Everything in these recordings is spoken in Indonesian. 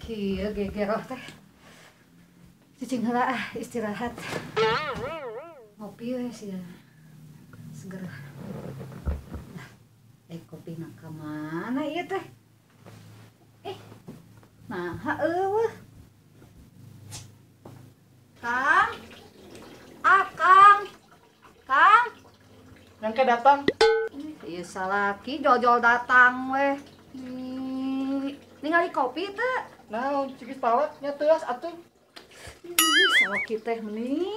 Kieu gegeroh teh. Cicing heula istirahat. Ngopi we sia. Seger. Kopi nak ka mana ieu teh? Nah, eueuh. Kang. Kang. Kang. Yang datang. Ieu salaki jol-jol datang weh. Ningali kopi teh. Nah, cikis talak nyateas atuh. Salaki teh meuni.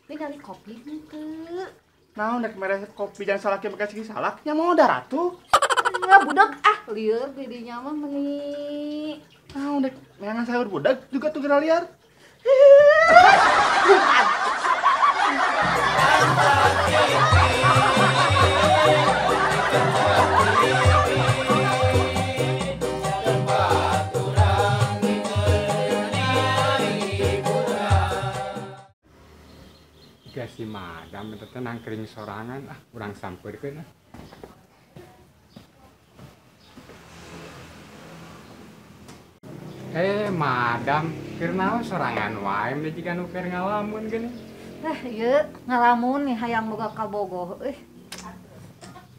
Ningali kopi teh. Nah, nek mere kopi jangan salaki make cikis salak, nya mau daratu. Budak lieur didinya mah meuni. Nah, nek meangan sayur budak juga tuh geura liar. Jika si madam itu tenang kering sorangan, kurang sampeurkeun. Madam, keur naon sorangan wae mah jiga nu keur ngalamun geuning. Ieu ngalamun nih hayang boga kabogoh euy.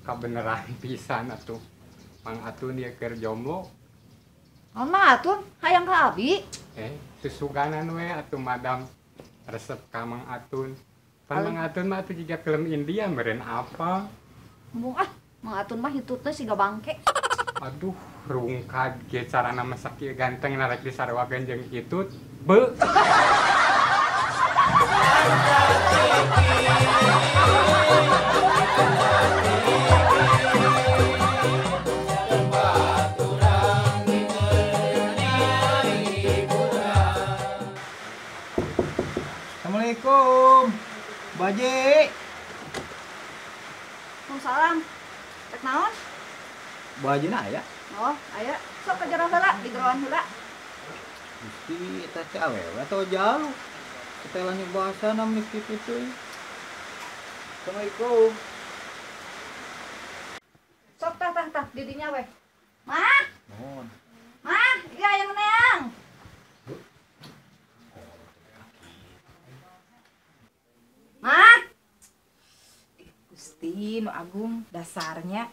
Kabeneran pisan atuh. Mang Atun dia keur jomblo. Mama Atun hayang ka abi. Susuganan we atuh madam. Resep ka Mang Atun. Pan Mang Atun mah atuh jiga film India meureun apa? Mumpung Mang Atun mah hitutna siga bangke. Aduh, rungkad ge carana masak ieu ganteng narek disarwakeun jeung hitut. Beu. Assalamualaikum, Baje. Waalaikumsalam. Rek naon? Baje na aya. Oh, aya. Sok ka jero heula, di geroan heula. Mesti eta teh awewe atau jauh. Setelahnya bahasa nam mesti kitu. Assalamualaikum. Sok tah didinya weh. Mah, Mohon. mah, ieu aya neang. Mah, Gusti nu agung dasarnya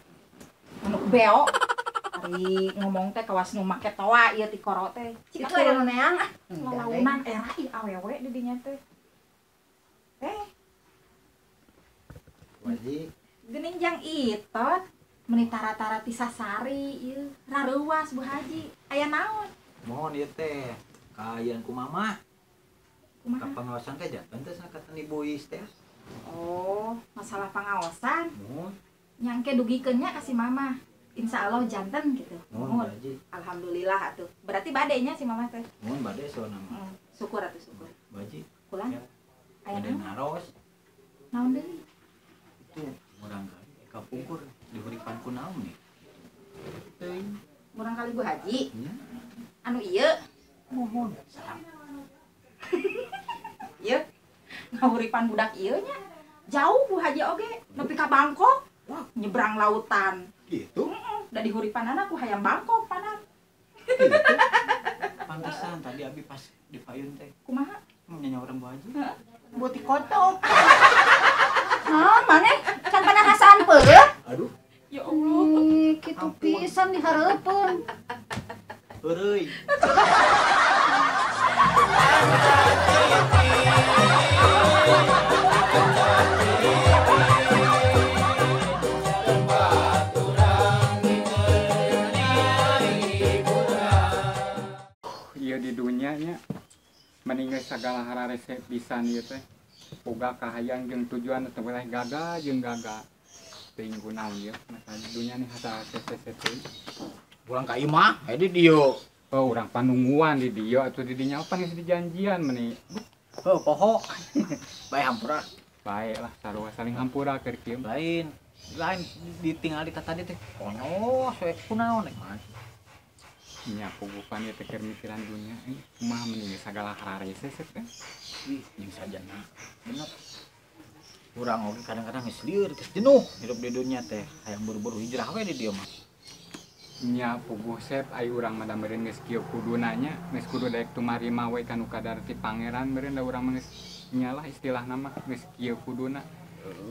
anu beo ari ngomong teh kawas nu make toa ieu ti koro teh itu aya neang. ngalaunan era ieu awewe di dinya teh Baje. geuning jang itot meuni tara-tara ti sasari ieu rareuwas Bu Haji aya naon Mohon ieu teh kaayaan ku mama. kumaha Kapangawasan teh janten teh sakatan Ibu Is teh. oh masalah pangawasan Mohon. nyangke dugikeunnya ka si mama insya Allah janten gitu Mohon Baje. alhamdulillah atuh berarti badenya si mama teh Mohon bade soalna mah. syukur atuh syukur Baje. pulang Ya. aya Bade naon naros naon deui itu urang kali kapungkur diberikan ku naon nih. Teuing. murang kali Bu Haji Nya. anu ieu Mohon. Salam. ieu ngahuripan budak ieu nya jauh Bu Haji oge nepi ka Bangkok wah nyebrang lautan Gitu. da dihuripanana ku hayam Bangkok panan Gitu. Pantesan tadi abi pas di payun teh kumaha nyanyi orang Bu Haji. buat dikocok Naon maneh can pernah ngasaan peureuh? Aduh, ya Allah Kitu pisan dihareupeun. euy. Ieu di dunya nya mending geus sagala hara resep pisan ieu teh. Boga kahayang jeung tujuan teu boleh gagal jeung gagal. Teuing kunaon ieu masalah dunya nih hasa resep teh. Pulang ka imah, di dieu. Oh, urang panungguan di dieu atuh di dinya apa geus dijanjian meuni. Heuh, poho. Bae hampura. Bae lah sarua saling hampura keur kieu. Lain ditinggal di tadi teh. Kono, soek kunaon nek mah. Nya pugupan ieu teh keur mikiran dunya. Kumaha meuni sagala hara resep teh. Ih, jeung sajana. Bener. Urang oge kadang-kadang geus lieur, geus jenuh hidup di dunia teh. Hayang buru-buru hijrah we di dieu mah. nya puguh sep ai urang mah da meureun geus kieu kuduna nya geus kudu daek tumarima we kanu kadar ti pangeran meureun da urang mah geus nyalah istilahna mah geus kieu kuduna.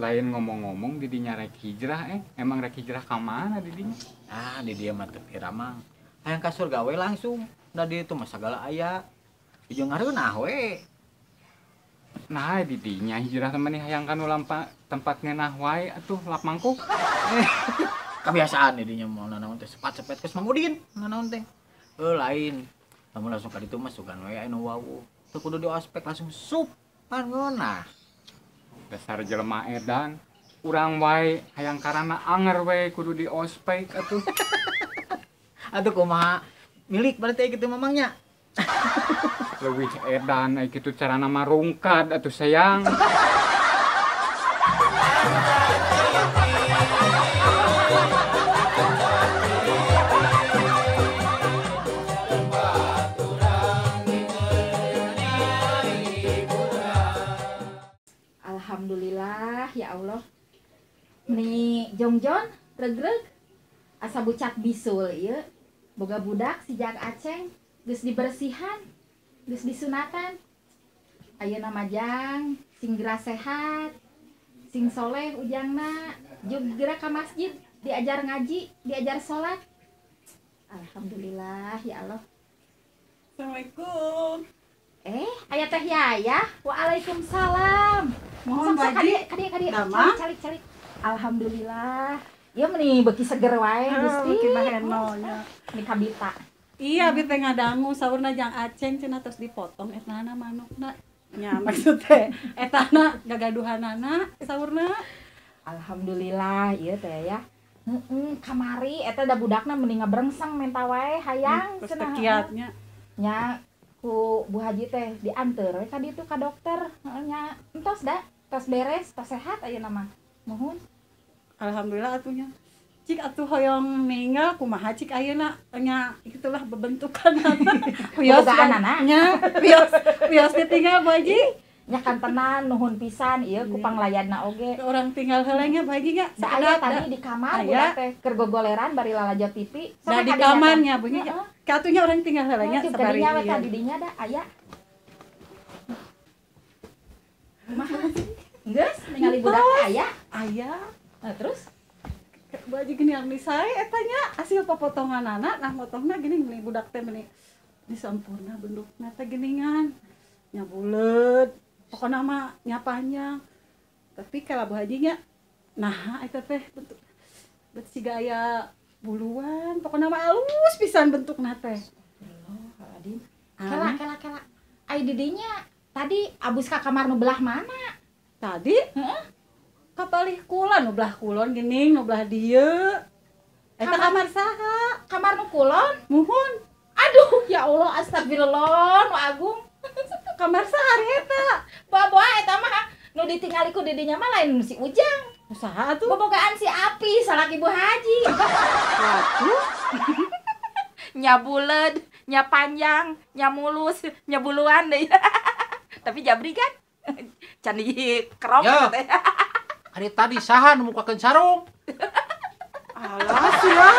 Lain ngomong-ngomong di dinya rek hijrah emang rek hijrah ka mana di dinya? Ah, di dia mah teu kira mang. Hayang ka surga we langsung. Da dieu teh mah sagala aya. Ujung ngareunah we. Nah di dinya hijrah temen hayang kanu lampa tempat ngeunah wae atuh lap mangkuk. Kebiasaan di dinya mah naon teh sepat-sepet geus Mang Udin. Naon teh. Lain. Lamun langsung ka ditu mah sugan we anu wau. Teu kudu di ospek langsung sup pan ngeunah. Dasar jelema edan urang wae hayang karana anger we kudu di ospek atuh. Atuh kumaha milik berarti kitu mamangnya. Leuwih edan ai kitu carana mah rungkad atuh sayang. Alhamdulillah ya Allah. Nih jongjon regreg asa bucak bisul ieu. Boga budak si Jak Aceng geus dibersihan, geus disunatan. Ayeuna majang sing geura sehat, sing soleh ujangna jeung geura ka masjid, diajar ngaji, diajar salat. Alhamdulillah ya Allah. Assalamualaikum. Aya teh Yaya. Waalaikumsalam. Mohon Sok, Baji. Kadi. Dama? Calik. Alhamdulillah. Ieu meuni beuki seger wae Gusti. Kita henonya. Ini kabita. Iya, abi teh ngadangu saurna Jang Aceng cenah terus dipotong etana manukna. Nya maksud teh etana gagaduhanana saurna. Alhamdulillah ieu teh ya. Kamari eta da budakna meuni ngabrengseng menta wae hayang Terus cenah. tekiatnya. Nya ku Bu Haji teh dianteur we ka ditu ka dokter. Nya entos da, tos beres, tos sehat ayeuna mah. Mohon. Alhamdulillah atunya. Cik atuh hoyong ninggal kumaha cik ayeuna nya itulah bebentukan lagi. Bogaanana. Nya wios ditinggal Baji. Nya kan tenan nuhun pisan ieu ku panglayadna oge. Orang tinggal heula nya Baji nya. Da aya tadi di kamar Aya. budak teh keur gogoleran bari lalajo TV. Da di kadinya kamarnya teh. bunyi. Heeh. Katunya orang tinggal heula nya Jeung sabari. kadinya we tadi dinya da aya. Kumaha? Geus ningali budak teh aya. Aya. Nah, terus Baji gini yang disae etanya hasil pepotongan anak nah motongna gini gini budak teh meni disampurna bentukna teh geningan nya bulet pokona mah nya panjang tapi kalau Bu Haji nya nah eta teh bentuk siga aya buluan pokona mah alus pisan bentukna teh. Astagfirullahaladzim. Aneh. Kela. Ai didinya tadi abus ka kamar nu belah mana? Tadi kapalih kulon nu belah kulon geuning nu belah dieu eta kamar saha Kamar nu kulon? muhun Aduh, ya Allah, astagfirullah, nu agung. kamar saha eta Bawa eta mah nu ditinggali ku didinya mah lain si Ujang. usaha tuh Bobogaan si Api, salaki Bu Haji. waduh Nya bulet, nya panjang, nya mulus, nya buluan deh. Tapi jabri kan? Can di kerok Ya. teh. Ari tadi saha nu mukakeun sarung? alas ya